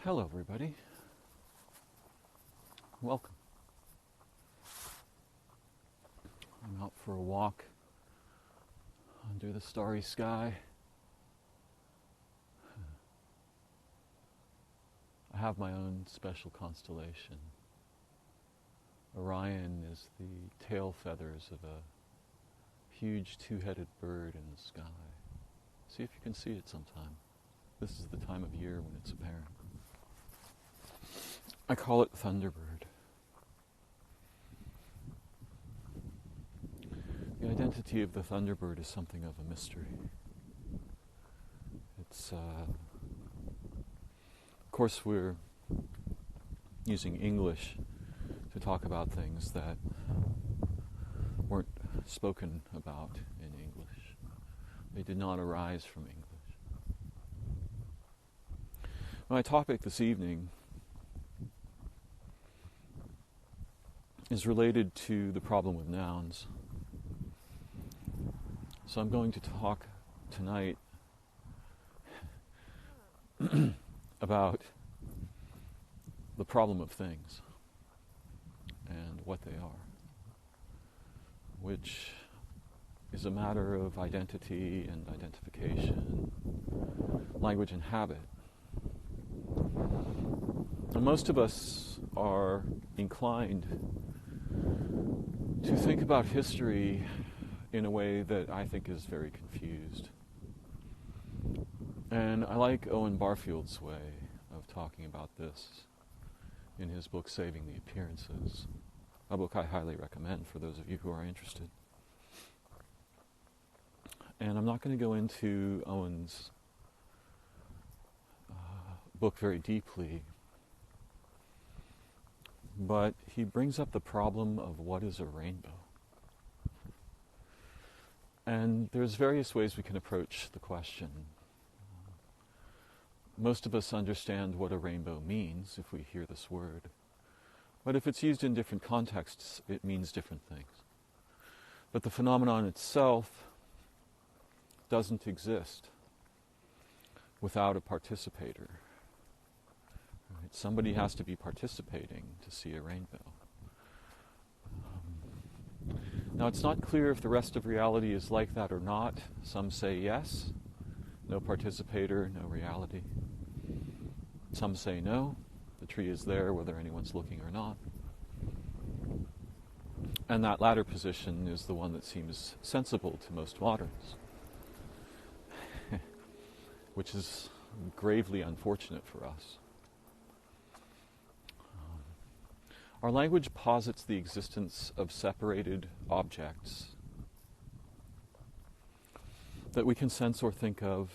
Hello, everybody. Welcome. I'm out for a walk under the starry sky. I have my own special constellation. Orion is the tail feathers of a huge two-headed bird in the sky. See if you can see it sometime. This is the time of year when it's apparent. I call it Thunderbird. The identity of the Thunderbird is something of a mystery. It's, of course, we're using English to talk about things that weren't spoken about in English. They did not arise from English. My topic this evening is related to the problem with nouns. So I'm going to talk tonight about the problem of things and what they are, which is a matter of identity and identification, language and habit. And most of us are inclined to think about history in a way that I think is very confused. And I like Owen Barfield's way of talking about this in his book, Saving the Appearances, a book I highly recommend for those of you who are interested. And I'm not going to go into Owen's book very deeply, but he brings up the problem of what is a rainbow. And there's various ways we can approach the question. Most of us understand what a rainbow means if we hear this word. But if it's used in different contexts, it means different things. But the phenomenon itself doesn't exist without a participator. Right? Somebody has to be participating to see a rainbow. Now, it's not clear if the rest of reality is like that or not. Some say yes, no participator, no reality. Some say no, the tree is there whether anyone's looking or not. And that latter position is the one that seems sensible to most moderns, which is gravely unfortunate for us. Our language posits the existence of separated objects that we can sense or think of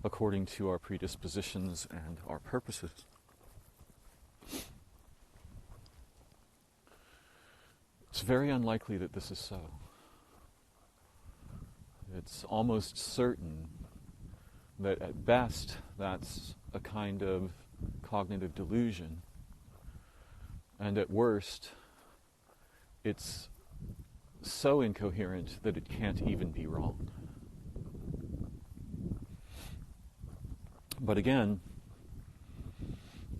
according to our predispositions and our purposes. It's very unlikely that this is so. It's almost certain that at best that's a kind of cognitive delusion. And at worst, it's so incoherent that it can't even be wrong. But again,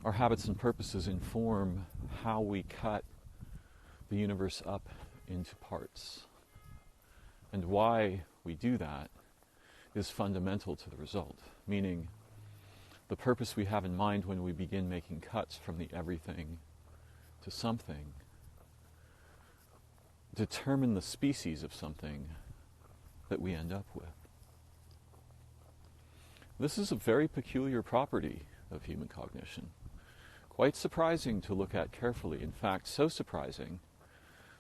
our habits and purposes inform how we cut the universe up into parts. And why we do that is fundamental to the result, meaning the purpose we have in mind when we begin making cuts from the everything to something determine the species of something that we end up with. This is a very peculiar property of human cognition, quite surprising to look at carefully. In fact, so surprising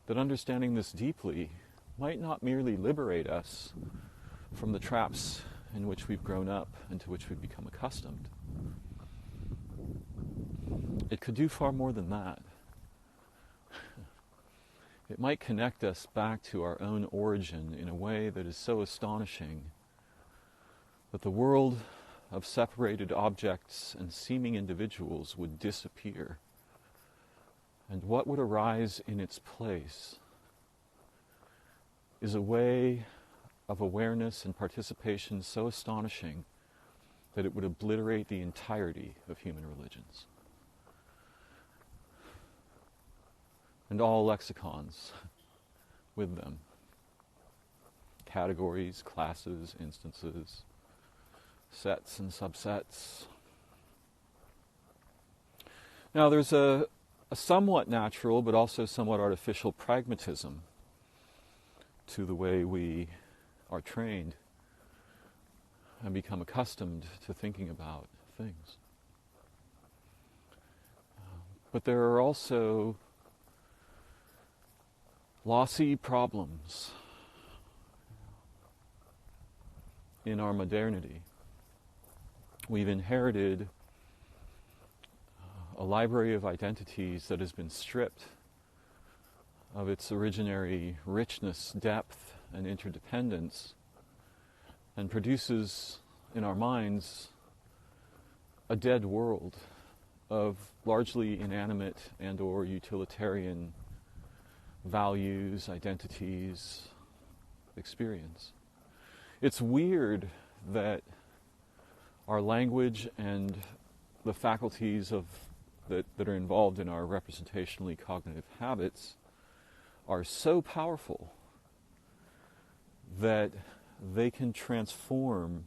that understanding this deeply might not merely liberate us from the traps in which we've grown up and to which we've become accustomed. It could do far more than that. It might connect us back to our own origin in a way that is so astonishing that the world of separated objects and seeming individuals would disappear. And what would arise in its place is a way of awareness and participation so astonishing that it would obliterate the entirety of human religions. And all lexicons with them. Categories, classes, instances, sets and subsets. Now there's a somewhat natural but also somewhat artificial pragmatism to the way we are trained and become accustomed to thinking about things. But there are also lossy problems in our modernity. We've inherited a library of identities that has been stripped of its originary richness, depth, and interdependence, and produces in our minds a dead world of largely inanimate and or utilitarian values, identities, experience. It's weird that our language and the faculties that are involved in our representationally cognitive habits are so powerful that they can transform,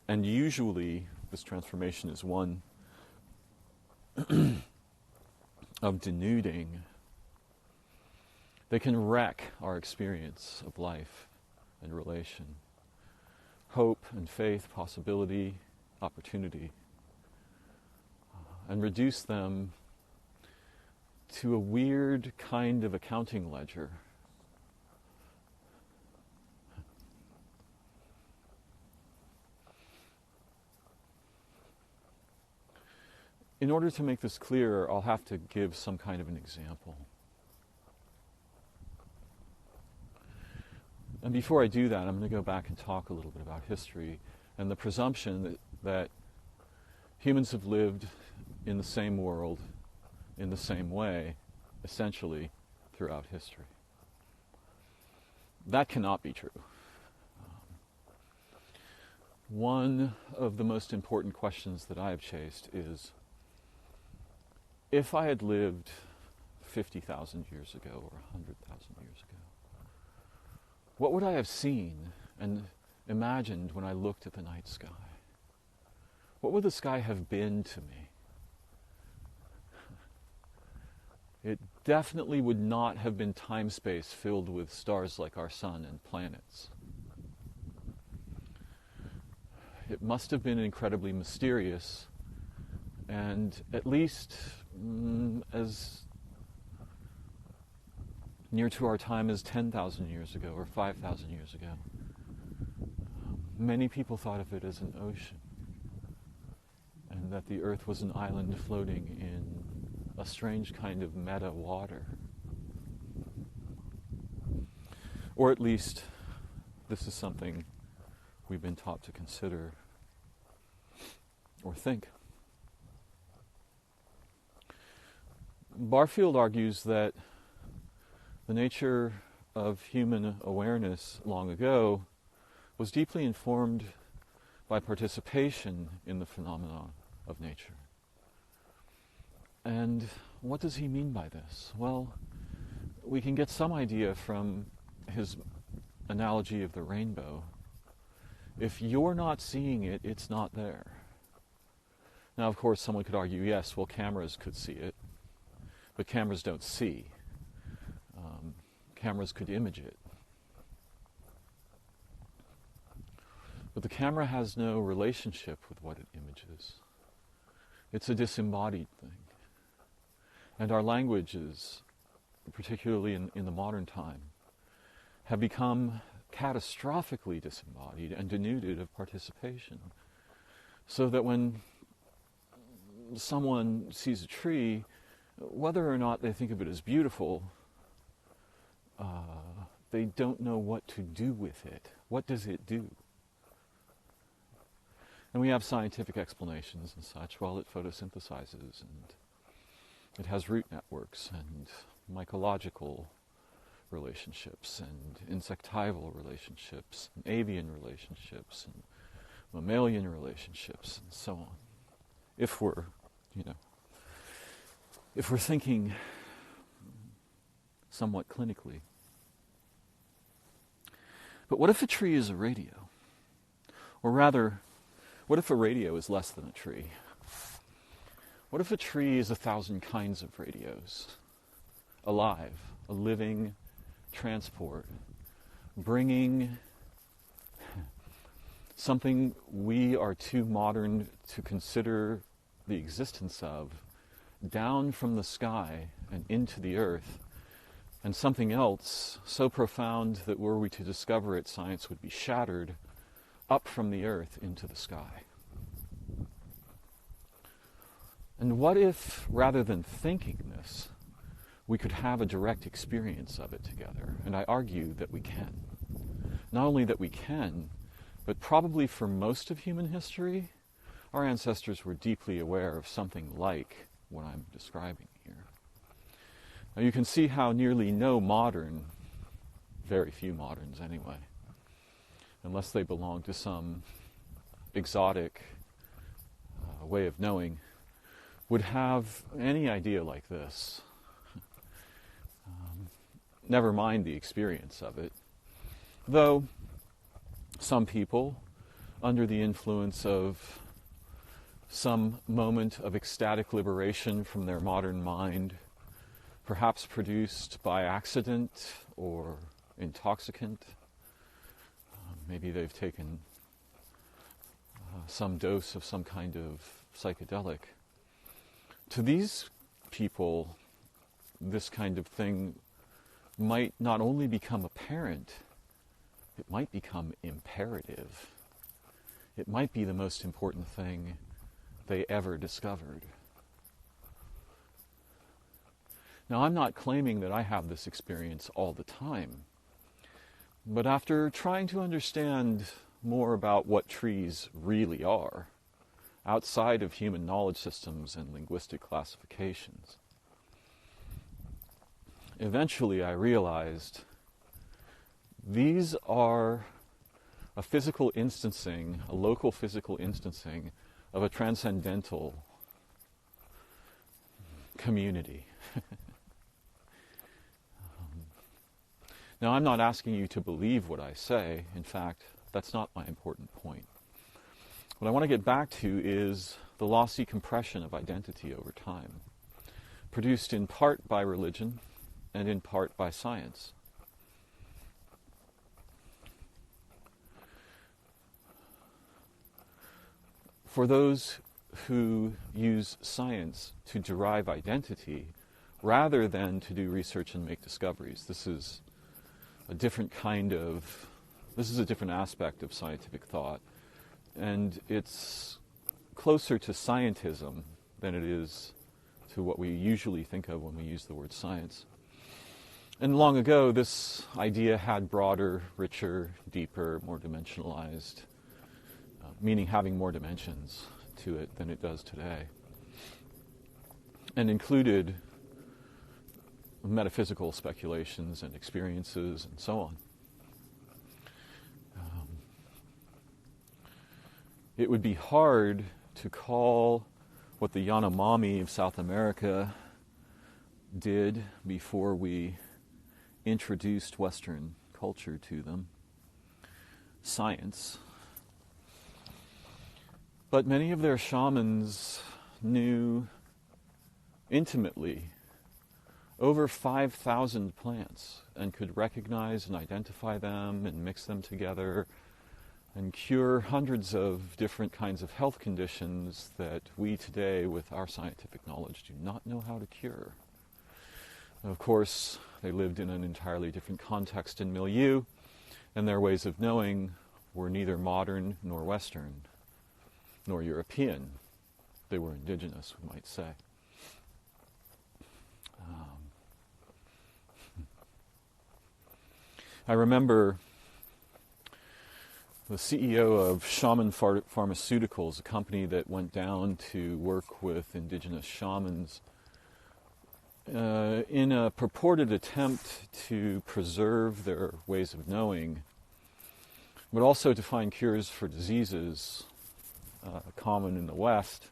and usually this transformation is one of denuding. They can wreck our experience of life and relation, hope and faith, possibility, opportunity, and reduce them to a weird kind of accounting ledger. In order to make this clearer, I'll have to give some kind of an example. And before I do that, I'm going to go back and talk a little bit about history and the presumption that humans have lived in the same world, in the same way, essentially, throughout history. That cannot be true. One of the most important questions that I have chased is, if I had lived 50,000 years ago or 100,000 years ago, what would I have seen and imagined when I looked at the night sky? What would the sky have been to me? It definitely would not have been time-space filled with stars like our sun and planets. It must have been incredibly mysterious and at least as near to our time as 10,000 years ago or 5,000 years ago. Many people thought of it as an ocean, and that the earth was an island floating in a strange kind of meta water. Or at least this is something we've been taught to consider or think. Barfield argues that the nature of human awareness long ago was deeply informed by participation in the phenomenon of nature. And what does he mean by this? Well, we can get some idea from his analogy of the rainbow. If you're not seeing it, it's not there. Now, of course, someone could argue, yes, well, cameras could see it, but cameras don't see. Cameras could image it. But the camera has no relationship with what it images. It's a disembodied thing. And our languages, particularly in the modern time, have become catastrophically disembodied and denuded of participation. So that when someone sees a tree, whether or not they think of it as beautiful, they don't know what to do with it. What does it do? And we have scientific explanations and such. Well, it photosynthesizes, and it has root networks and mycological relationships and insectival relationships and avian relationships and mammalian relationships, and so on. If we're thinking somewhat clinically. But what if a tree is a radio? Or rather, what if a radio is less than a tree? What if a tree is 1,000 kinds of radios? Alive, a living transport, bringing something we are too modern to consider the existence of down from the sky and into the earth, and something else so profound that were we to discover it, science would be shattered up from the earth into the sky. And what if, rather than thinking this, we could have a direct experience of it together? And I argue that we can. Not only that we can, but probably for most of human history, our ancestors were deeply aware of something like what I'm describing here. Now you can see how nearly no modern, very few moderns anyway, unless they belong to some exotic way of knowing, would have any idea like this. Never mind the experience of it. Though some people, under the influence of some moment of ecstatic liberation from their modern mind, perhaps produced by accident or intoxicant, maybe they've taken some dose of some kind of psychedelic. To these people, this kind of thing might not only become apparent, it might become imperative. It might be the most important thing they ever discovered. Now, I'm not claiming that I have this experience all the time, but after trying to understand more about what trees really are, outside of human knowledge systems and linguistic classifications, eventually I realized these are a physical instancing, a local physical instancing of a transcendental community. Now, I'm not asking you to believe what I say. In fact, that's not my important point. What I want to get back to is the lossy compression of identity over time, produced in part by religion and in part by science. For those who use science to derive identity rather than to do research and make discoveries, this is a different aspect of scientific thought, and it's closer to scientism than it is to what we usually think of when we use the word science. And long ago, this idea had broader, richer, deeper, more dimensionalized, meaning having more dimensions to it than it does today, and included metaphysical speculations and experiences and so on. It would be hard to call what the Yanomami of South America did before we introduced Western culture to them science. But many of their shamans knew intimately over 5,000 plants and could recognize and identify them and mix them together and cure hundreds of different kinds of health conditions that we today, with our scientific knowledge, do not know how to cure. Of course, they lived in an entirely different context and milieu, and their ways of knowing were neither modern nor Western, nor European. They were indigenous, we might say. I remember the CEO of Shaman Pharmaceuticals, a company that went down to work with indigenous shamans in a purported attempt to preserve their ways of knowing, but also to find cures for diseases common in the West.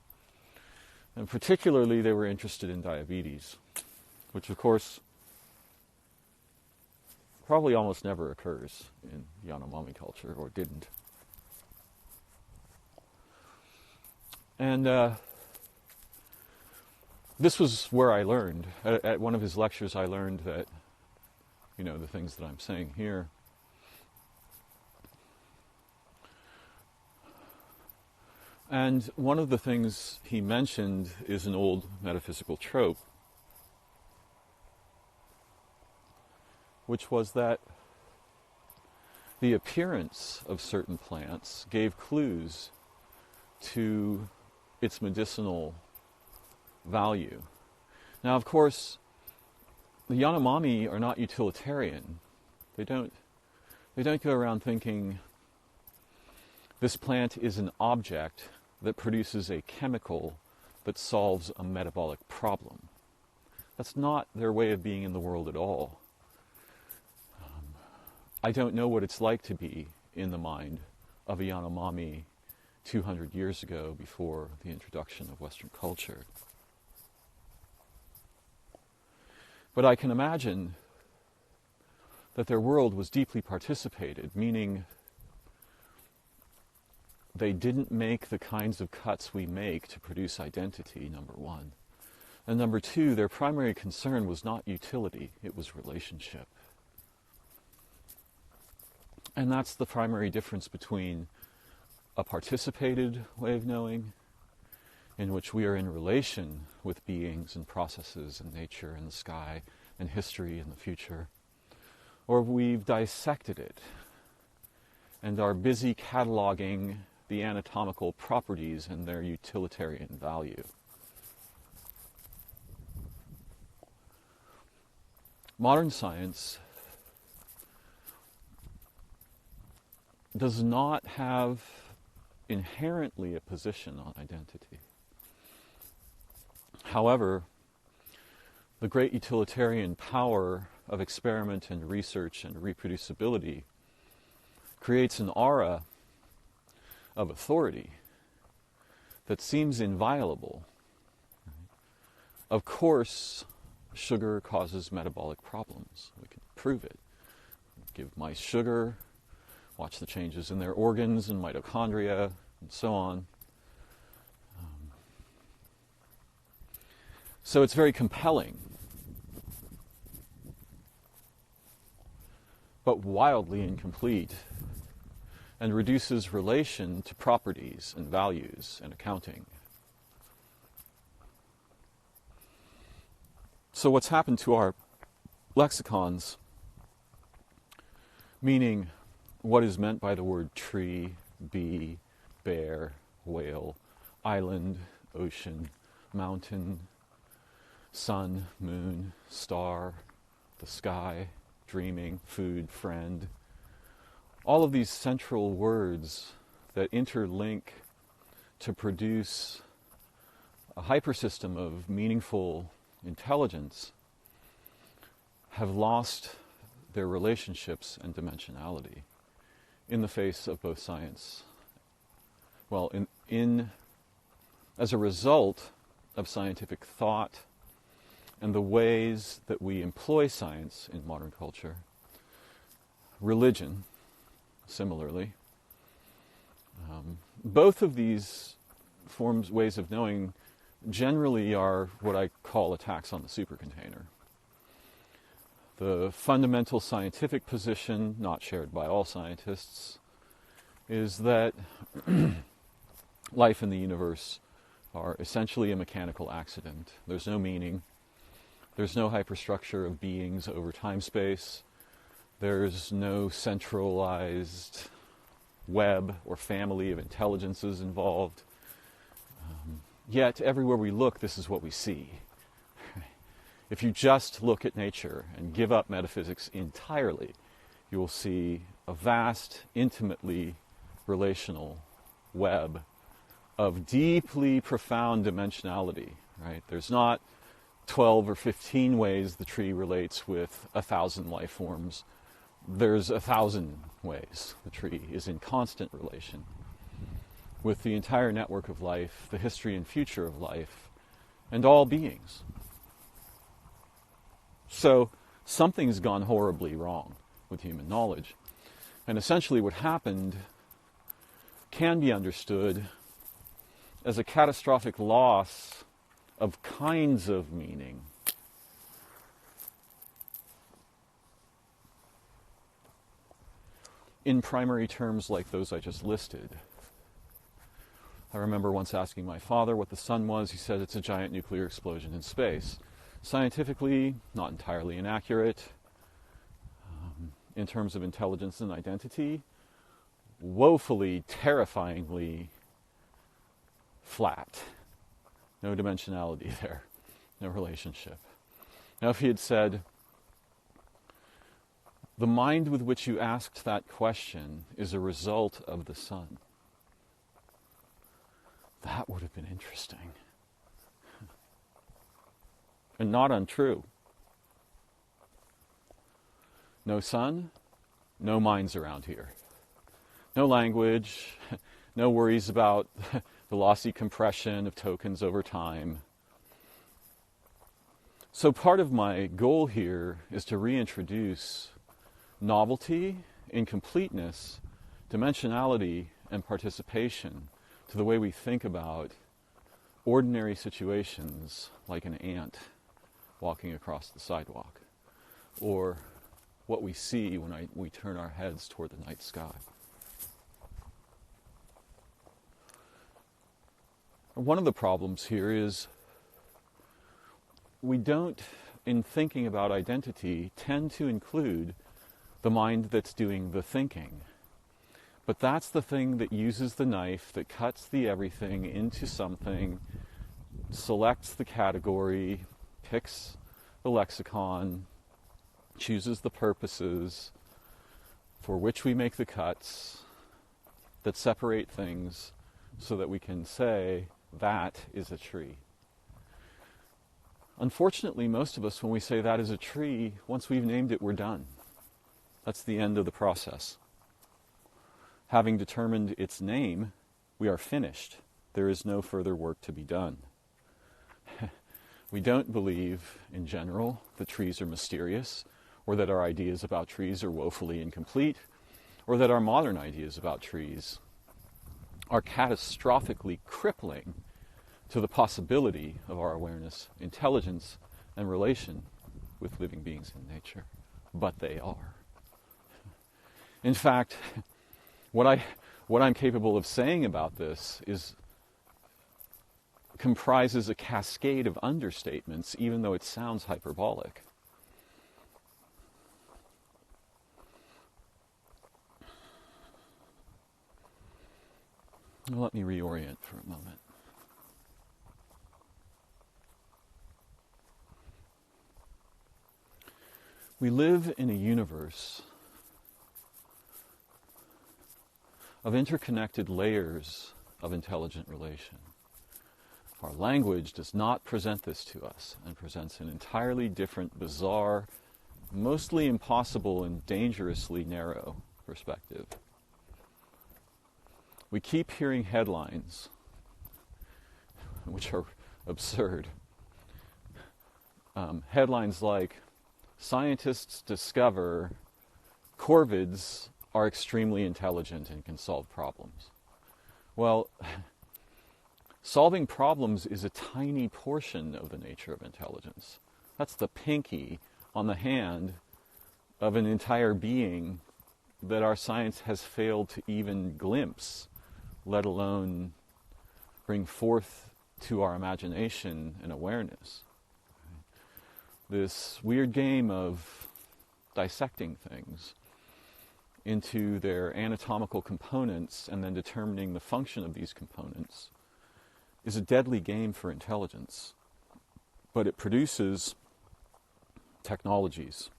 And particularly they were interested in diabetes, which of course probably almost never occurs in Yanomami culture, or didn't. And this was where I learned. At one of his lectures I learned that, the things that I'm saying here. And one of the things he mentioned is an old metaphysical trope, which was that the appearance of certain plants gave clues to its medicinal value. Now, of course, the Yanomami are not utilitarian. They don't go around thinking this plant is an object that produces a chemical that solves a metabolic problem. That's not their way of being in the world at all. I don't know what it's like to be in the mind of a Yanomami 200 years ago, before the introduction of Western culture. But I can imagine that their world was deeply participated, meaning they didn't make the kinds of cuts we make to produce identity, number one. And number two, their primary concern was not utility, it was relationship. And that's the primary difference between a participated way of knowing, in which we are in relation with beings and processes and nature and the sky and history and the future, or we've dissected it and are busy cataloging the anatomical properties and their utilitarian value. Modern science does not have inherently a position on identity. However, the great utilitarian power of experiment and research and reproducibility creates an aura of authority that seems inviolable. Of course, sugar causes metabolic problems. We can prove it. Give mice sugar, watch the changes in their organs and mitochondria, and so on. So it's very compelling, but wildly incomplete, and reduces relation to properties and values and accounting. So what's happened to our lexicons, meaning what is meant by the word tree, bee, bear, whale, island, ocean, mountain, sun, moon, star, the sky, dreaming, food, friend. All of these central words that interlink to produce a hypersystem of meaningful intelligence have lost their relationships and dimensionality in the face of both science. Well, as a result of scientific thought and the ways that we employ science in modern culture, religion, similarly, both of these ways of knowing generally are what I call attacks on the supercontainer. The fundamental scientific position, not shared by all scientists, is that life in the universe are essentially a mechanical accident. There's no meaning. There's no hyperstructure of beings over time-space. There's no centralized web or family of intelligences involved. Yet, everywhere we look, this is what we see. If you just look at nature and give up metaphysics entirely, you will see a vast, intimately relational web of deeply profound dimensionality, right? There's not 12 or 15 ways the tree relates with 1,000 life forms, there's 1,000 ways the tree is in constant relation with the entire network of life, the history and future of life, and all beings. So something's gone horribly wrong with human knowledge. And essentially what happened can be understood as a catastrophic loss of kinds of meaning. In primary terms like those I just listed. I remember once asking my father what the sun was. He said it's a giant nuclear explosion in space. Scientifically, not entirely inaccurate. In terms of intelligence and identity, woefully, terrifyingly flat. No dimensionality there. No relationship. Now if he had said, the mind with which you asked that question is a result of the sun, that would have been interesting. And not untrue. No sun, no minds around here. No language, no worries about the lossy compression of tokens over time. So part of my goal here is to reintroduce novelty, incompleteness, dimensionality, and participation to the way we think about ordinary situations like an ant walking across the sidewalk, or what we see when we turn our heads toward the night sky. One of the problems here is we don't, in thinking about identity, tend to include the mind that's doing the thinking. But that's the thing that uses the knife, that cuts the everything into something, selects the category, picks the lexicon, chooses the purposes for which we make the cuts that separate things so that we can say, that is a tree. Unfortunately, most of us, when we say that is a tree, once we've named it, we're done. That's the end of the process. Having determined its name, we are finished. There is no further work to be done. We don't believe, in general, that trees are mysterious, or that our ideas about trees are woefully incomplete, or that our modern ideas about trees are catastrophically crippling to the possibility of our awareness, intelligence, and relation with living beings in nature. But they are. In fact, what I'm capable of saying about this comprises a cascade of understatements, even though it sounds hyperbolic. Let me reorient for a moment. We live in a universe of interconnected layers of intelligent relation. Our language does not present this to us and presents an entirely different, bizarre, mostly impossible and dangerously narrow perspective. We keep hearing headlines, which are absurd. Headlines like, scientists discover corvids are extremely intelligent and can solve problems. Well, solving problems is a tiny portion of the nature of intelligence. That's the pinky on the hand of an entire being that our science has failed to even glimpse, let alone bring forth to our imagination and awareness. This weird game of dissecting things into their anatomical components and then determining the function of these components is a deadly game for intelligence. But it produces technologies.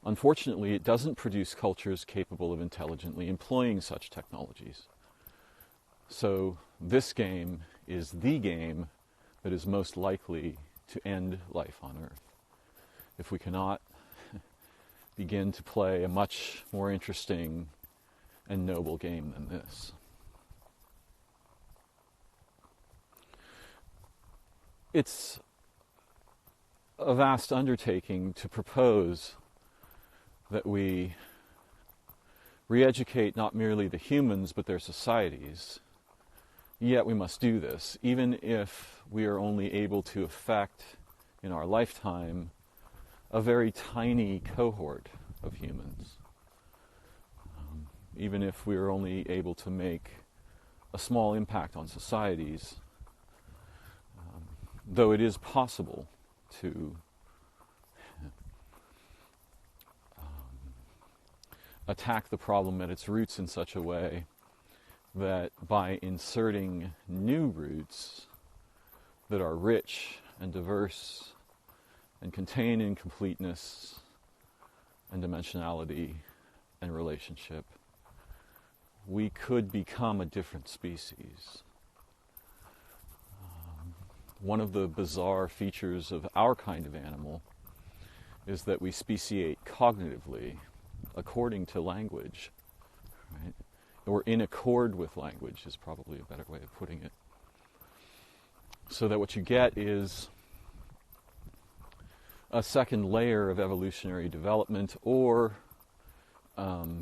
Unfortunately, it doesn't produce cultures capable of intelligently employing such technologies. So this game is the game that is most likely to end life on Earth. If we cannot begin to play a much more interesting and noble game than this. It's a vast undertaking to propose that we re-educate not merely the humans but their societies. Yet we must do this, even if we are only able to affect in our lifetime a very tiny cohort of humans. Even if we are only able to make a small impact on societies, though it is possible to attack the problem at its roots in such a way that by inserting new roots that are rich and diverse and contain incompleteness and dimensionality and relationship, we could become a different species. One of the bizarre features of our kind of animal is that we speciate cognitively according to language, right? Or in accord with language is probably a better way of putting it. So that what you get is a second layer of evolutionary development or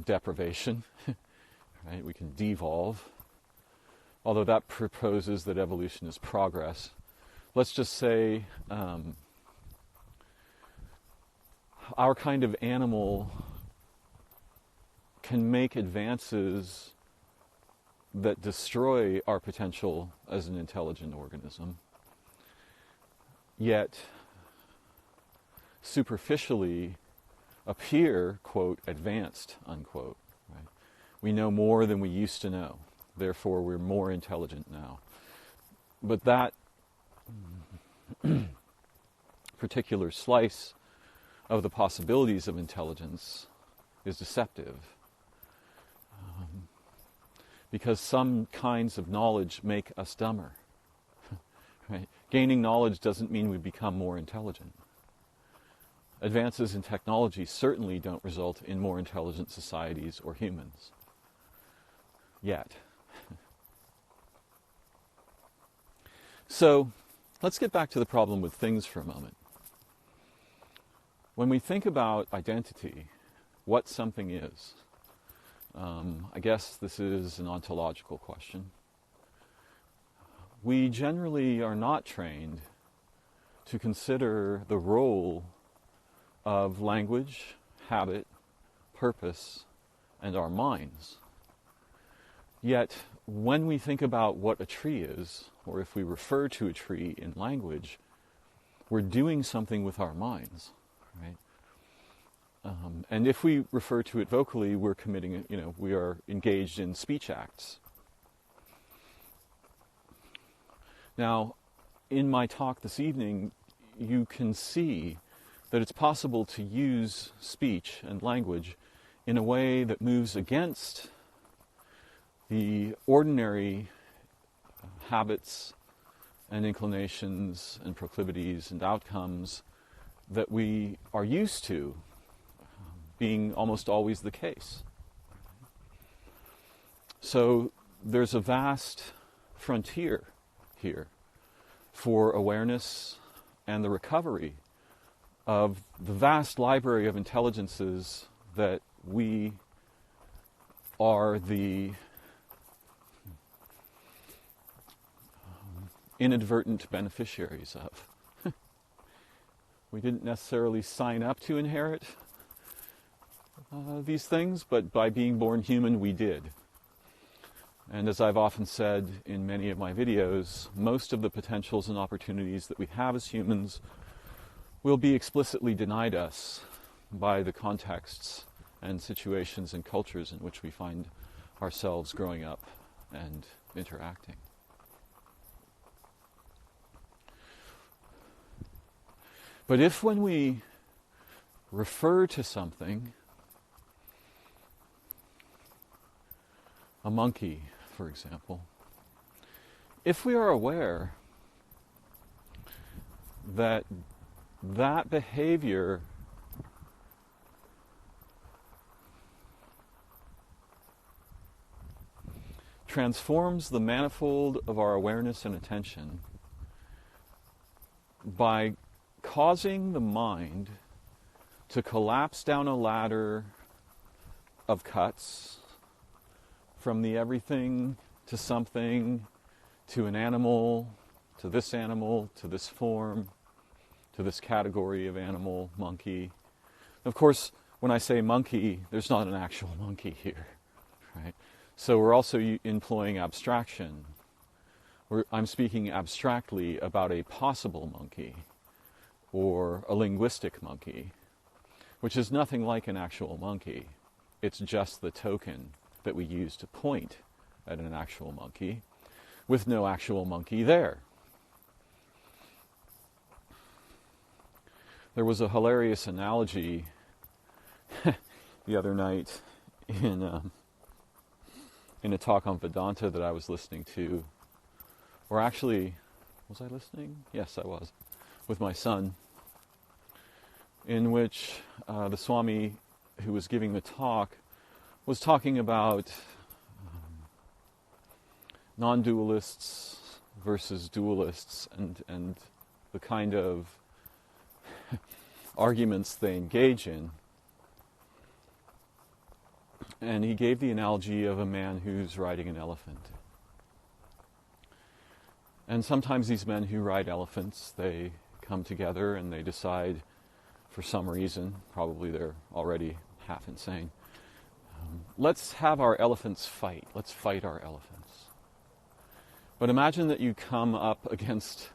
deprivation, right? We can devolve, although that proposes that evolution is progress. Let's just say our kind of animal can make advances that destroy our potential as an intelligent organism, yet superficially appear, quote, advanced, unquote. Right? We know more than we used to know, therefore we're more intelligent now. But that particular slice of the possibilities of intelligence is deceptive. Because some kinds of knowledge make us dumber. Right? Gaining knowledge doesn't mean we become more intelligent. Advances in technology certainly don't result in more intelligent societies or humans. Yet. So, let's get back to the problem with things for a moment. When we think about identity, what something is, I guess this is an ontological question. We generally are not trained to consider the role of language, habit, purpose, and our minds. Yet, when we think about what a tree is, or if we refer to a tree in language, we're doing something with our minds, right? And if we refer to it vocally, we're committing, we are engaged in speech acts. Now, in my talk this evening, you can see that it's possible to use speech and language in a way that moves against the ordinary habits and inclinations and proclivities and outcomes that we are used to being almost always the case. So there's a vast frontier here for awareness and the recovery of the vast library of intelligences that we are the inadvertent beneficiaries of. We didn't necessarily sign up to inherit these things, but by being born human, we did. And as I've often said in many of my videos, most of the potentials and opportunities that we have as humans will be explicitly denied us by the contexts and situations and cultures in which we find ourselves growing up and interacting. But if when we refer to something, a monkey, for example, if we are aware that that behavior transforms the manifold of our awareness and attention by causing the mind to collapse down a ladder of cuts from the everything to something to an animal, to this form, to this category of animal, monkey. Of course, when I say monkey, there's not an actual monkey here, right? So we're also employing abstraction. I'm speaking abstractly about a possible monkey or a linguistic monkey, which is nothing like an actual monkey. It's just the token that we use to point at an actual monkey with no actual monkey there. There was a hilarious analogy the other night in a talk on Vedanta that I was listening to, or actually, was I listening? Yes, I was, with my son, in which the Swami who was giving the talk was talking about non-dualists versus dualists and the kind of arguments they engage in. And he gave the analogy of a man who's riding an elephant. And sometimes these men who ride elephants, they come together and they decide, for some reason, probably they're already half insane, let's have our elephants fight. Let's fight our elephants. But imagine that you come up against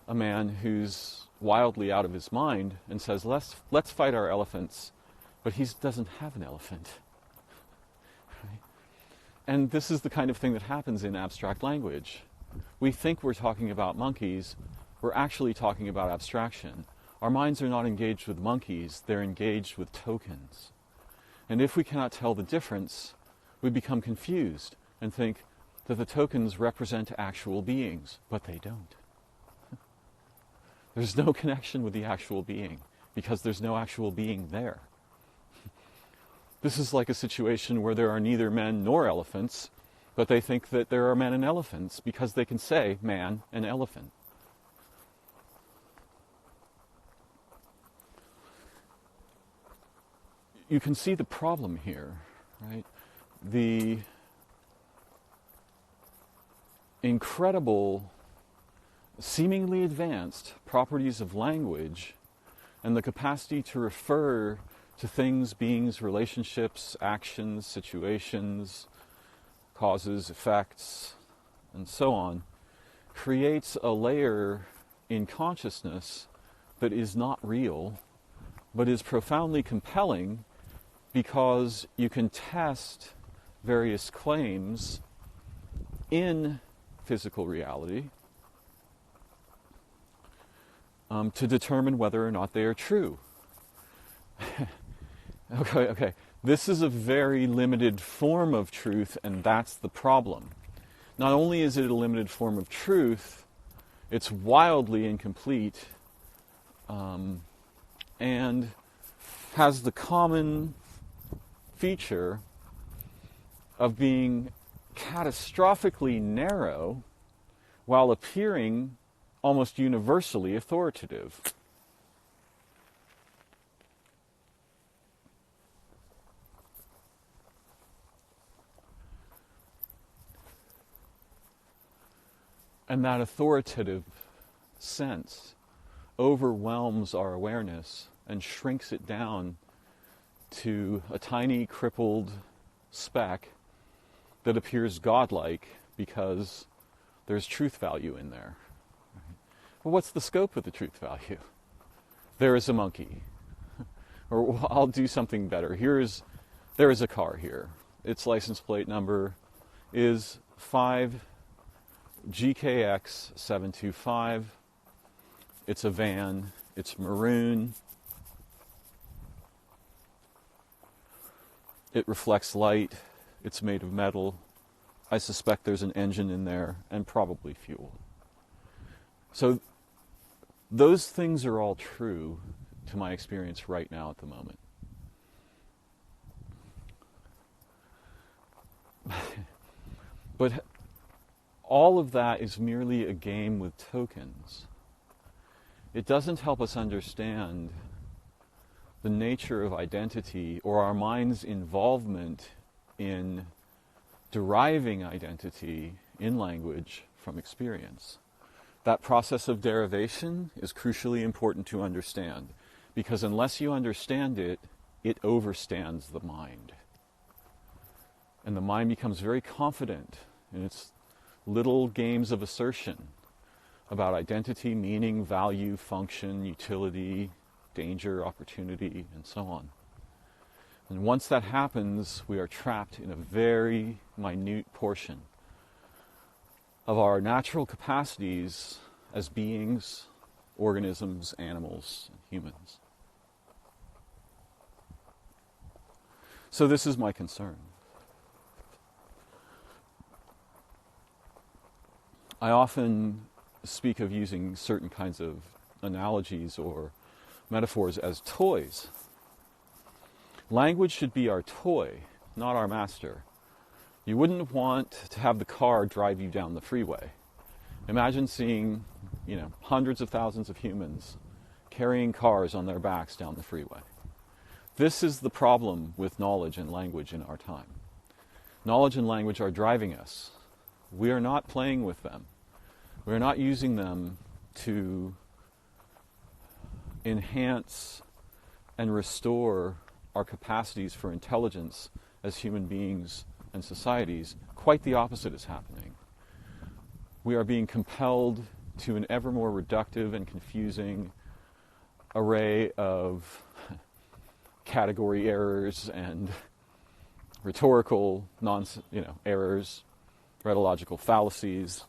a man who's wildly out of his mind and says, let's fight our elephants, but he doesn't have an elephant. Right? And this is the kind of thing that happens in abstract language. We think we're talking about monkeys, we're actually talking about abstraction. Our minds are not engaged with monkeys, they're engaged with tokens. And if we cannot tell the difference, we become confused and think that the tokens represent actual beings, but they don't. There's no connection with the actual being, because there's no actual being there. This is like a situation where there are neither men nor elephants, but they think that there are men and elephants because they can say man and elephant. You can see the problem here, right? The incredible, seemingly advanced properties of language and the capacity to refer to things, beings, relationships, actions, situations, causes, effects, and so on, creates a layer in consciousness that is not real, but is profoundly compelling because you can test various claims in physical reality to determine whether or not they are true. Okay. This is a very limited form of truth, and that's the problem. Not only is it a limited form of truth, it's wildly incomplete, and has the common feature of being catastrophically narrow while appearing almost universally authoritative. And that authoritative sense overwhelms our awareness and shrinks it down to a tiny crippled speck that appears godlike because there's truth value in there. Well, what's the scope of the truth value? There is a monkey. Or I'll do something better. There is a car here. Its license plate number is 5 GKX 725. It's a van. It's maroon. It reflects light. It's made of metal. I suspect there's an engine in there and probably fuel. So those things are all true to my experience right now at the moment. But all of that is merely a game with tokens. It doesn't help us understand the nature of identity or our mind's involvement in deriving identity in language from experience. That process of derivation is crucially important to understand, because unless you understand it, it overstands the mind. And the mind becomes very confident in its little games of assertion about identity, meaning, value, function, utility, danger, opportunity, and so on. And once that happens, we are trapped in a very minute portion of our natural capacities as beings, organisms, animals, and humans. So this is my concern. I often speak of using certain kinds of analogies or metaphors as toys. Language should be our toy, not our master. You wouldn't want to have the car drive you down the freeway. Imagine seeing, hundreds of thousands of humans carrying cars on their backs down the freeway. This is the problem with knowledge and language in our time. Knowledge and language are driving us. We are not playing with them. We are not using them to enhance and restore our capacities for intelligence as human beings and societies. Quite the opposite is happening. We are being compelled to an ever more reductive and confusing array of category errors and rhetorical errors, rhetorical fallacies.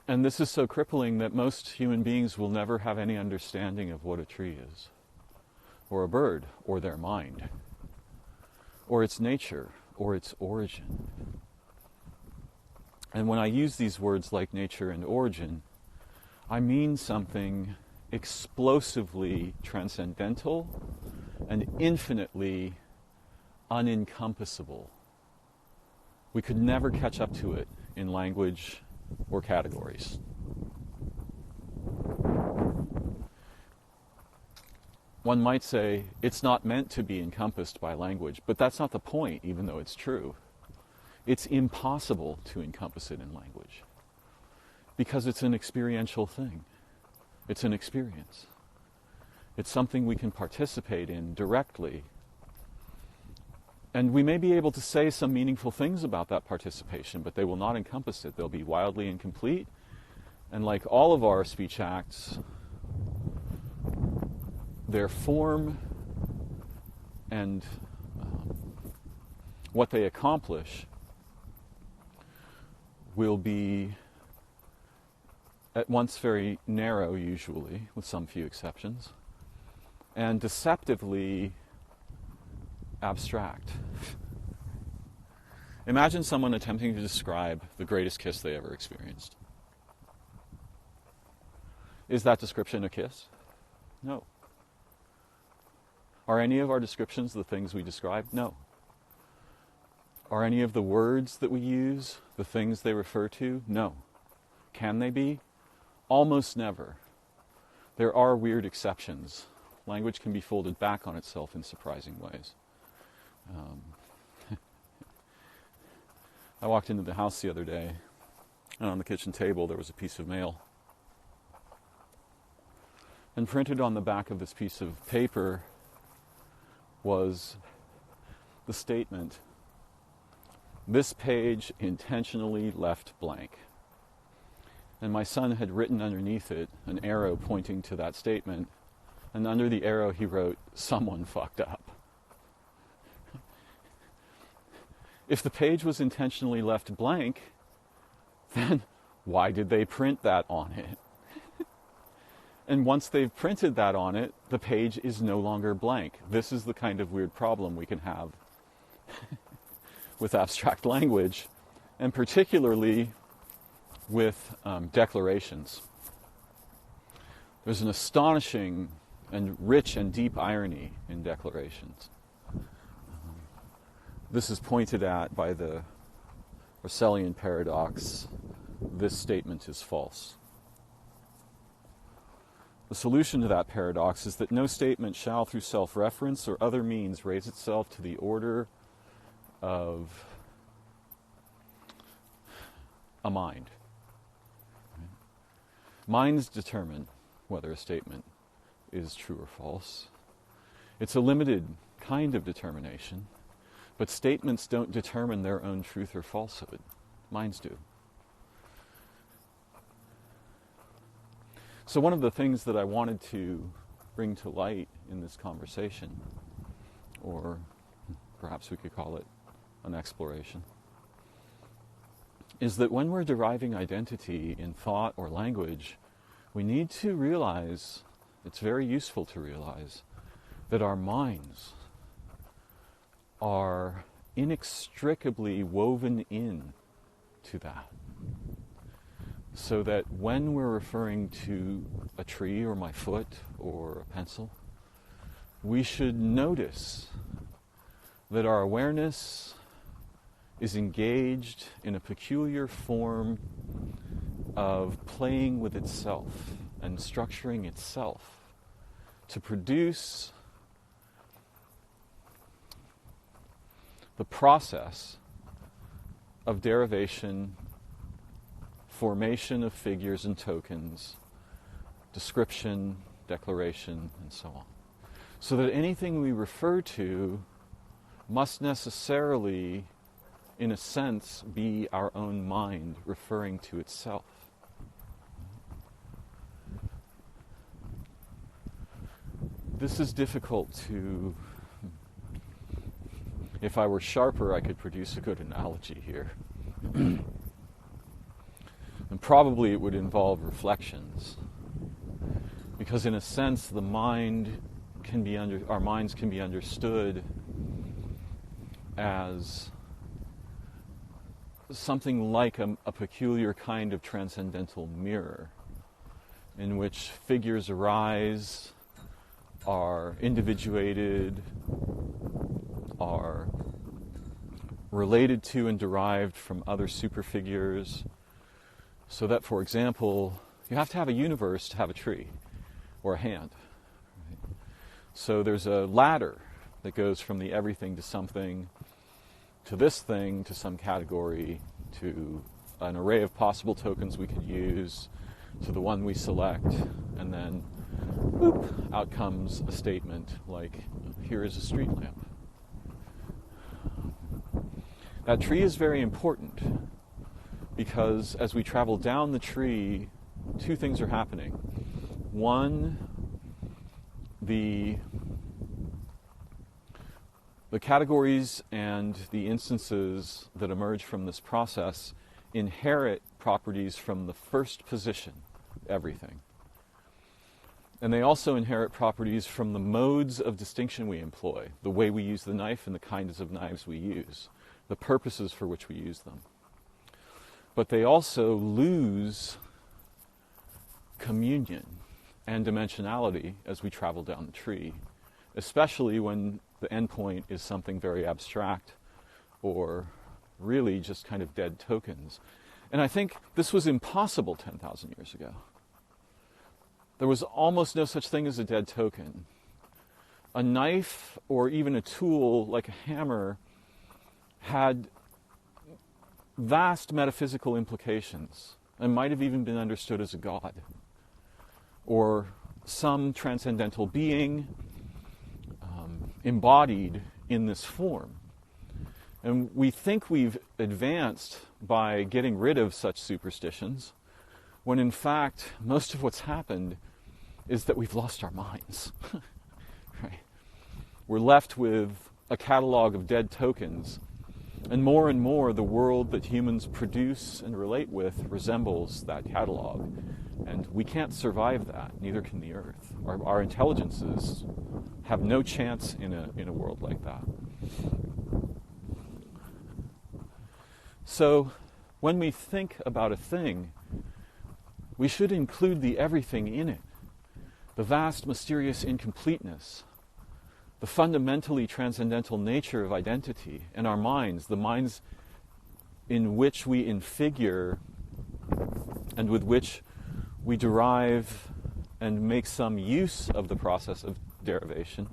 And this is so crippling that most human beings will never have any understanding of what a tree is, or a bird, or their mind, or its nature, or its origin. And when I use these words like nature and origin, I mean something explosively transcendental and infinitely unencompassable. We could never catch up to it in language or categories. One might say it's not meant to be encompassed by language, but that's not the point, even though it's true. It's impossible to encompass it in language because it's an experiential thing. It's an experience. It's something we can participate in directly. And we may be able to say some meaningful things about that participation, but they will not encompass it. They'll be wildly incomplete. And like all of our speech acts, their form and what they accomplish will be at once very narrow, usually, with some few exceptions, and deceptively abstract. Imagine someone attempting to describe the greatest kiss they ever experienced. Is that description a kiss? No. Are any of our descriptions the things we describe? No. Are any of the words that we use the things they refer to? No. Can they be? Almost never. There are weird exceptions. Language can be folded back on itself in surprising ways. I walked into the house the other day, and on the kitchen table there was a piece of mail. And printed on the back of this piece of paper was the statement, "This page intentionally left blank." And my son had written underneath it an arrow pointing to that statement, and under the arrow he wrote, "Someone fucked up." If the page was intentionally left blank, then why did they print that on it? And once they've printed that on it, the page is no longer blank. This is the kind of weird problem we can have with abstract language, and particularly with declarations. There's an astonishing and rich and deep irony in declarations. this is pointed at by the Russellian paradox. This statement is false. The solution to that paradox is that no statement shall, through self-reference or other means, raise itself to the order of a mind. Minds determine whether a statement is true or false. It's a limited kind of determination, but statements don't determine their own truth or falsehood. Minds do. So one of the things that I wanted to bring to light in this conversation, or perhaps we could call it an exploration, is that when we're deriving identity in thought or language, we need to realize, it's very useful to realize, that our minds are inextricably woven in to that. So that when we're referring to a tree or my foot or a pencil, we should notice that our awareness is engaged in a peculiar form of playing with itself and structuring itself to produce the process of derivation, formation of figures and tokens, description, declaration, and so on. So that anything we refer to must necessarily, in a sense, be our own mind referring to itself. This is difficult to... If I were sharper, I could produce a good analogy here. And probably it would involve reflections. Because in a sense, our minds can be understood as something like a peculiar kind of transcendental mirror in which figures arise, are individuated, are related to and derived from other superfigures. So that, for example, you have to have a universe to have a tree or a hand. Right? So there's a ladder that goes from the everything to something, to this thing, to some category, to an array of possible tokens we could use, to the one we select, and then, boop, out comes a statement like, here is a street lamp. That tree is very important because as we travel down the tree, two things are happening. One, the categories and the instances that emerge from this process inherit properties from the first position, everything. And they also inherit properties from the modes of distinction we employ, the way we use the knife and the kinds of knives we use, the purposes for which we use them. But they also lose communion and dimensionality as we travel down the tree, especially when the endpoint is something very abstract or really just kind of dead tokens. And I think this was impossible 10,000 years ago. There was almost no such thing as a dead token. A knife or even a tool like a hammer had vast metaphysical implications and might have even been understood as a god or some transcendental being embodied in this form. And we think we've advanced by getting rid of such superstitions, when in fact most of what's happened is that we've lost our minds. Right? We're left with a catalog of dead tokens, and more the world that humans produce and relate with resembles that catalog. And we can't survive that, neither can the earth. Our intelligences have no chance in a world like that. So when we think about a thing, we should include the everything in it, the vast, mysterious incompleteness the fundamentally transcendental nature of identity and our minds, the minds in which we infigure and with which we derive and make some use of the process of derivation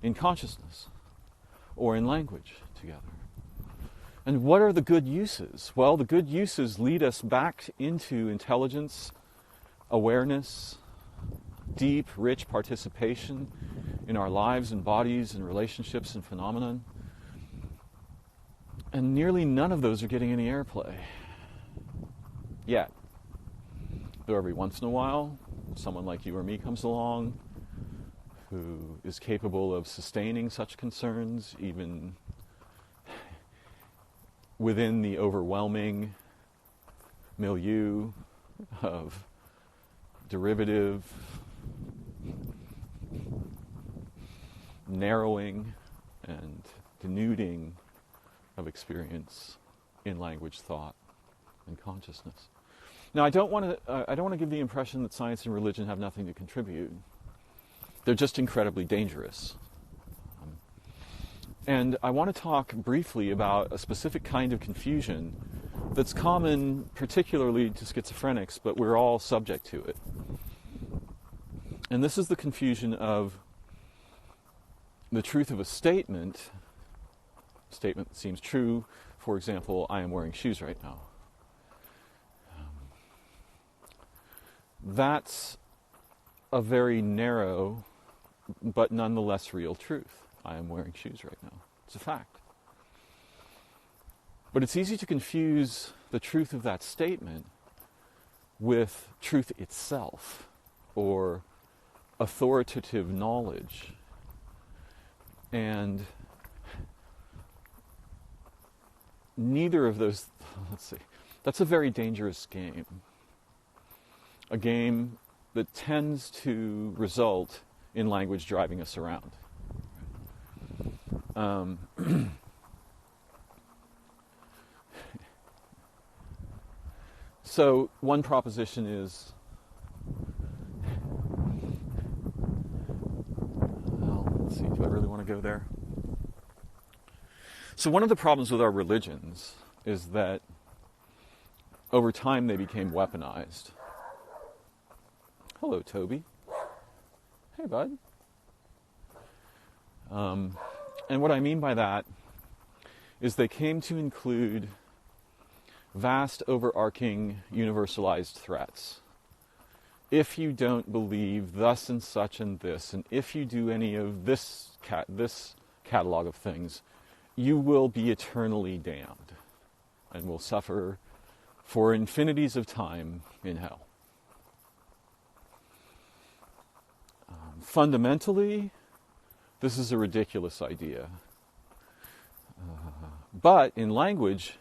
in consciousness or in language together. And what are the good uses? Well, the good uses lead us back into intelligence, awareness, deep, rich participation in our lives and bodies and relationships and phenomenon. And nearly none of those are getting any airplay yet. Though every once in a while, someone like you or me comes along who is capable of sustaining such concerns, even within the overwhelming milieu of derivative, narrowing, and denuding of experience in language, thought, and consciousness. Now, I don't want to give the impression that science and religion have nothing to contribute. They're just incredibly dangerous. And I want to talk briefly about a specific kind of confusion that's common particularly to schizophrenics, but we're all subject to it. And this is the confusion of the truth of a statement that seems true. For example, I am wearing shoes right now. That's a very narrow but nonetheless real truth. I am wearing shoes right now. It's a fact. But it's easy to confuse the truth of that statement with truth itself or authoritative knowledge. And neither of those, that's a very dangerous game. A game that tends to result in language driving us around. So one proposition is, well, let's see, do I really want to go there? So one of the problems with our religions is that over time they became weaponized. Hello, Toby. Hey, bud. And what I mean by that is they came to include vast, overarching, universalized threats. If you don't believe thus and such and this, and if you do any of this catalog of things, you will be eternally damned and will suffer for infinities of time in hell. Fundamentally, this is a ridiculous idea. But in language,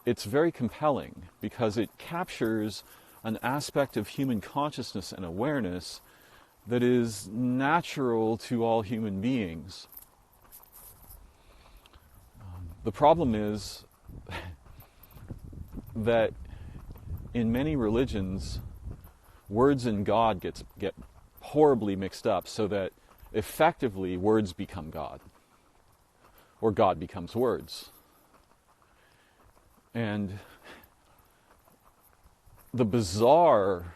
it's very compelling because it captures an aspect of human consciousness and awareness that is natural to all human beings. The problem is that in many religions, words and God get horribly mixed up so that effectively words become God, or God becomes words. And the bizarre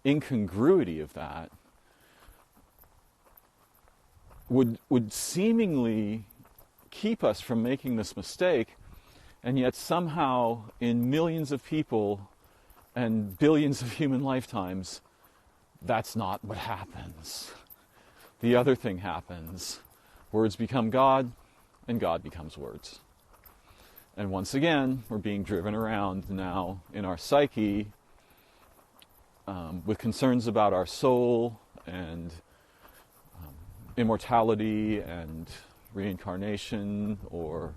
incongruity of that would seemingly keep us from making this mistake, and yet somehow in millions of people and billions of human lifetimes, that's not what happens. The other thing happens. Words become God, and God becomes words. And once again, we're being driven around now in our psyche with concerns about our soul and immortality and reincarnation or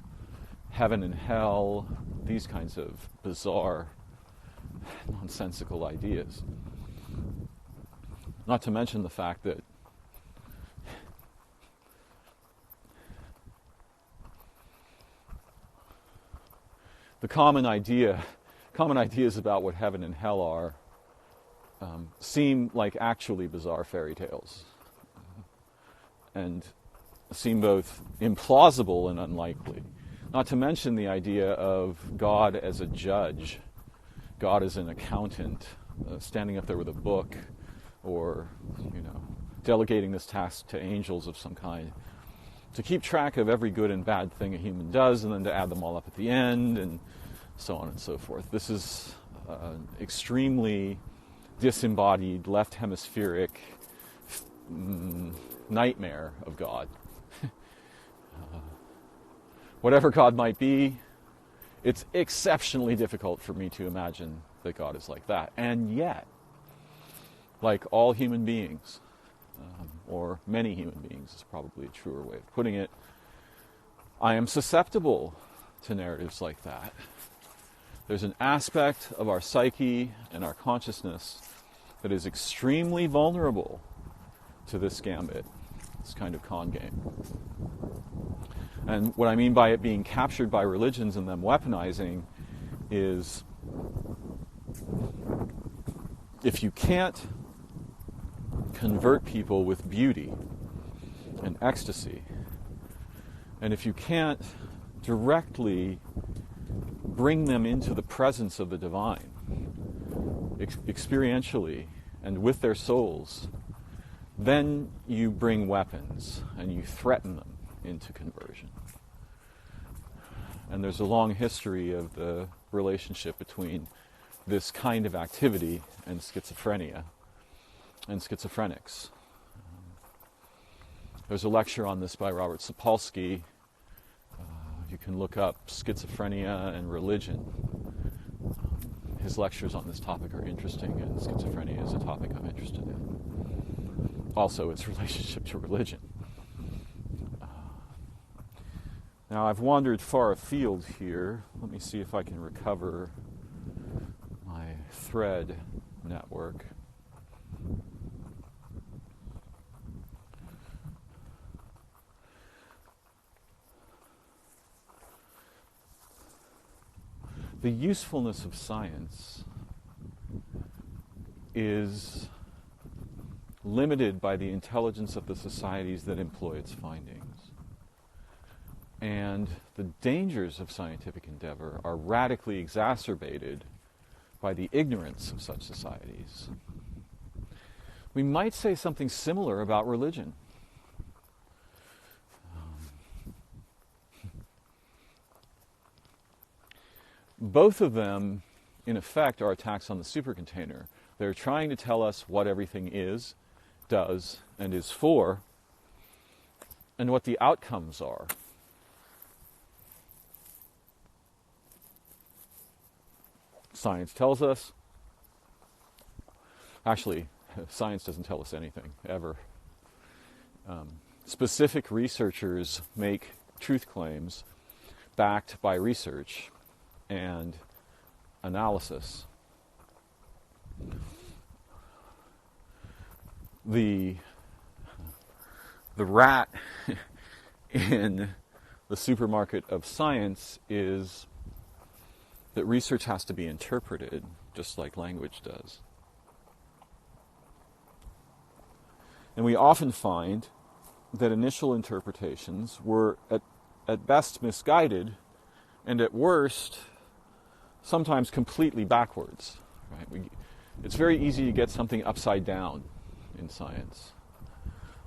heaven and hell, these kinds of bizarre, nonsensical ideas. Not to mention the fact that the common ideas about what heaven and hell are seem like actually bizarre fairy tales. And seem both implausible and unlikely. Not to mention the idea of God as a judge, God as an accountant, standing up there with a book, or, delegating this task to angels of some kind, to keep track of every good and bad thing a human does, and then to add them all up at the end, and so on and so forth. This is an extremely disembodied, left hemispheric nightmare of God. Whatever God might be, it's exceptionally difficult for me to imagine that God is like that. And yet, like all human beings, or many human beings is probably a truer way of putting it, I am susceptible to narratives like that. There's an aspect of our psyche and our consciousness that is extremely vulnerable to this gambit, this kind of con game. And what I mean by it being captured by religions and them weaponizing is, if you can't convert people with beauty and ecstasy, and if you can't directly bring them into the presence of the divine, experientially and with their souls, then you bring weapons and you threaten them into conversion. And there's a long history of the relationship between this kind of activity and schizophrenia and schizophrenics. There's a lecture on this by Robert Sapolsky. You can look up schizophrenia and religion. His lectures on this topic are interesting, and schizophrenia is a topic I'm interested in. Also, its relationship to religion. Now, I've wandered far afield here. Let me see if I can recover my thread network. The usefulness of science is limited by the intelligence of the societies that employ its findings. And the dangers of scientific endeavor are radically exacerbated by the ignorance of such societies. We might say something similar about religion. Both of them, in effect, are attacks on the supercontainer. They're trying to tell us what everything is, does, and is for, and what the outcomes are. Science tells us. Actually, science doesn't tell us anything, ever. Specific researchers make truth claims backed by research and analysis. The rat in the supermarket of science is that research has to be interpreted just like language does. And we often find that initial interpretations were at best misguided, and at worst sometimes completely backwards. Right? It's very easy to get something upside down in science.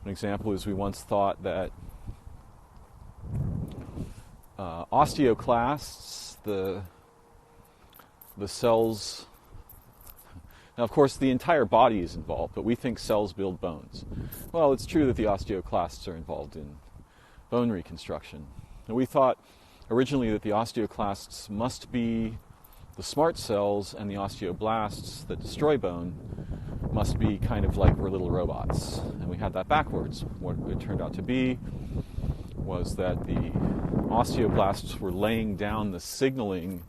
An example is we once thought that osteoclasts, the cells, now of course the entire body is involved, but we think cells build bones. Well, it's true that the osteoclasts are involved in bone reconstruction. And we thought originally that the osteoclasts must be the smart cells, and the osteoblasts that destroy bone must be kind of like we're little robots. And we had that backwards. What it turned out to be was that the osteoblasts were laying down the signaling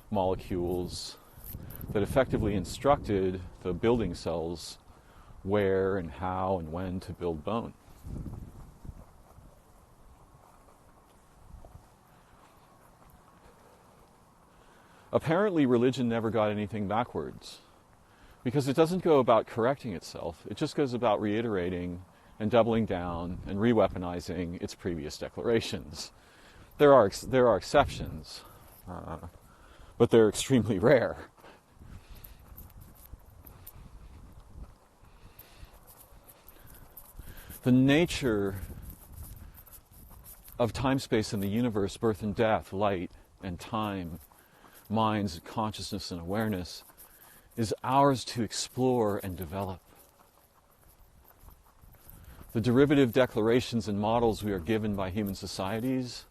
molecules that effectively instructed the building cells where and how and when to build bone. Apparently, religion never got anything backwards, because it doesn't go about correcting itself. It just goes about reiterating and doubling down and re-weaponizing its previous declarations. There are exceptions, but they're extremely rare. The nature of time, space, and the universe, birth and death, light and time, minds, consciousness, and awareness, is ours to explore and develop. The derivative declarations and models we are given by human societies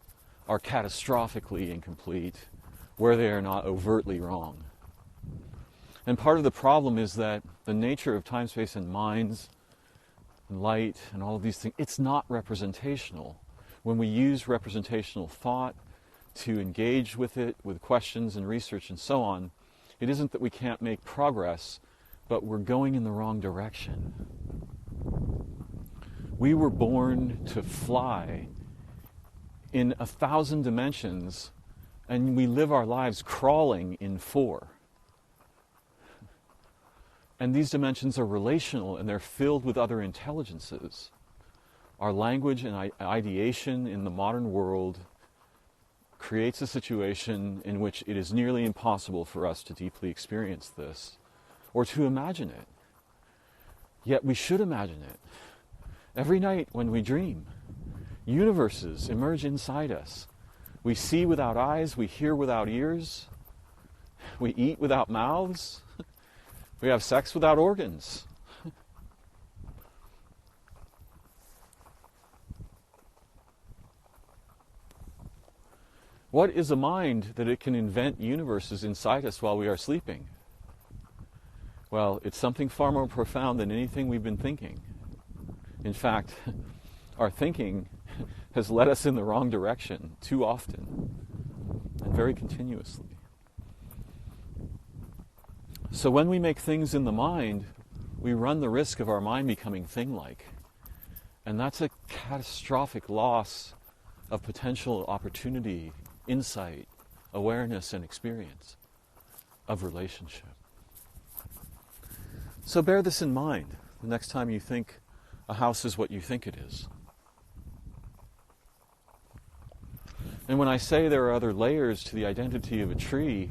are catastrophically incomplete, where they are not overtly wrong. And part of the problem is that the nature of time, space, and minds, and light, and all of these things, it's not representational. When we use representational thought to engage with it, with questions and research and so on, it isn't that we can't make progress, but we're going in the wrong direction. We were born to fly in 1,000 dimensions, and we live our lives crawling in 4. And these dimensions are relational, and they're filled with other intelligences. Our language and ideation in the modern world creates a situation in which it is nearly impossible for us to deeply experience this, or to imagine it. Yet we should imagine it. Every night when we dream, universes emerge inside us. We see without eyes, we hear without ears, we eat without mouths, we have sex without organs. What is a mind that it can invent universes inside us while we are sleeping? Well, it's something far more profound than anything we've been thinking. In fact, our thinking has led us in the wrong direction too often and very continuously. So when we make things in the mind, we run the risk of our mind becoming thing-like. And that's a catastrophic loss of potential opportunity, insight, awareness, and experience of relationship. So bear this in mind the next time you think a house is what you think it is. And when I say there are other layers to the identity of a tree,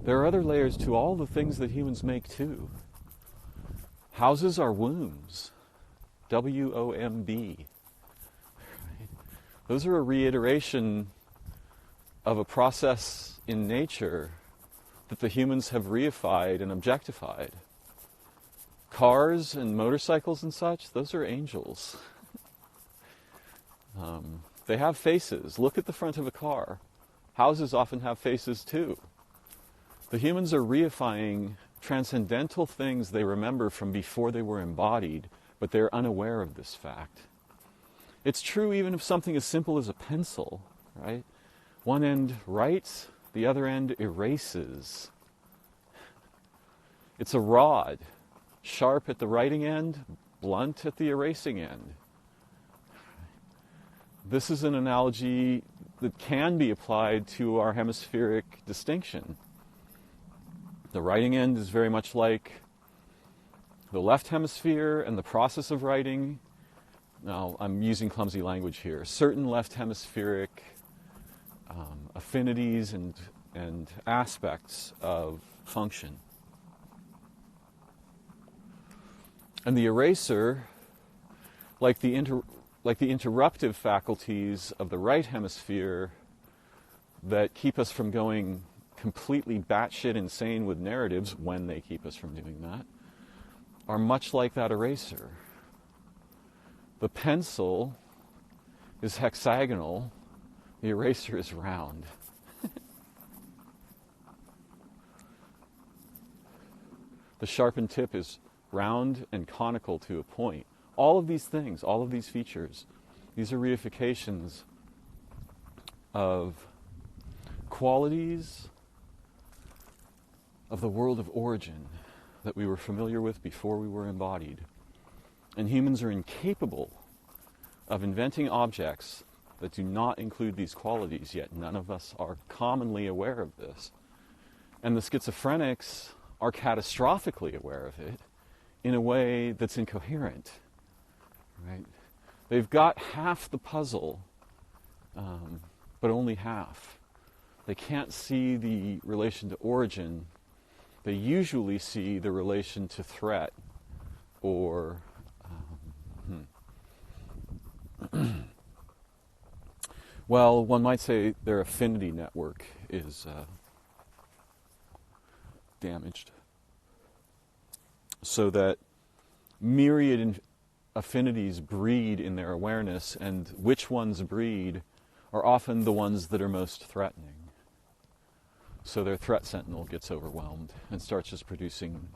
there are other layers to all the things that humans make too. Houses are wombs. W-O-M-B. Right? Those are a reiteration of a process in nature that the humans have reified and objectified. Cars and motorcycles and such, those are angels. They have faces. Look at the front of a car. Houses often have faces too. The humans are reifying transcendental things they remember from before they were embodied, but they're unaware of this fact. It's true even of something as simple as a pencil, right? One end writes, the other end erases. It's a rod, sharp at the writing end, blunt at the erasing end. This is an analogy that can be applied to our hemispheric distinction. The writing end is very much like the left hemisphere and the process of writing. Now, I'm using clumsy language here. Certain left hemispheric affinities and aspects of function. And the eraser, like the interruptive faculties of the right hemisphere that keep us from going completely batshit insane with narratives when they keep us from doing that, are much like that eraser. The pencil is hexagonal, the eraser is round. The sharpened tip is round and conical to a point. All of these things, all of these features, these are reifications of qualities of the world of origin that we were familiar with before we were embodied. And humans are incapable of inventing objects that do not include these qualities, yet none of us are commonly aware of this. And the schizophrenics are catastrophically aware of it in a way that's incoherent. right? They've got half the puzzle, but only half. They can't see the relation to origin. They usually see the relation to threat or well, one might say their affinity network is damaged. So that myriad affinities breed in their awareness, and which ones breed are often the ones that are most threatening. So their threat sentinel gets overwhelmed and starts just producing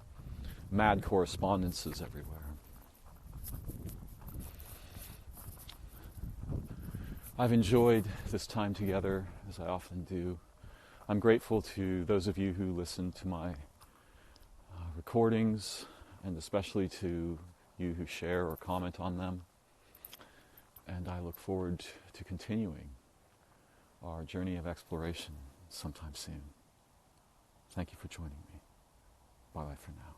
mad correspondences everywhere. I've enjoyed this time together, as I often do. I'm grateful to those of you who listen to my recordings, and especially to you who share or comment on them. And I look forward to continuing our journey of exploration sometime soon. Thank you for joining me. Bye-bye for now.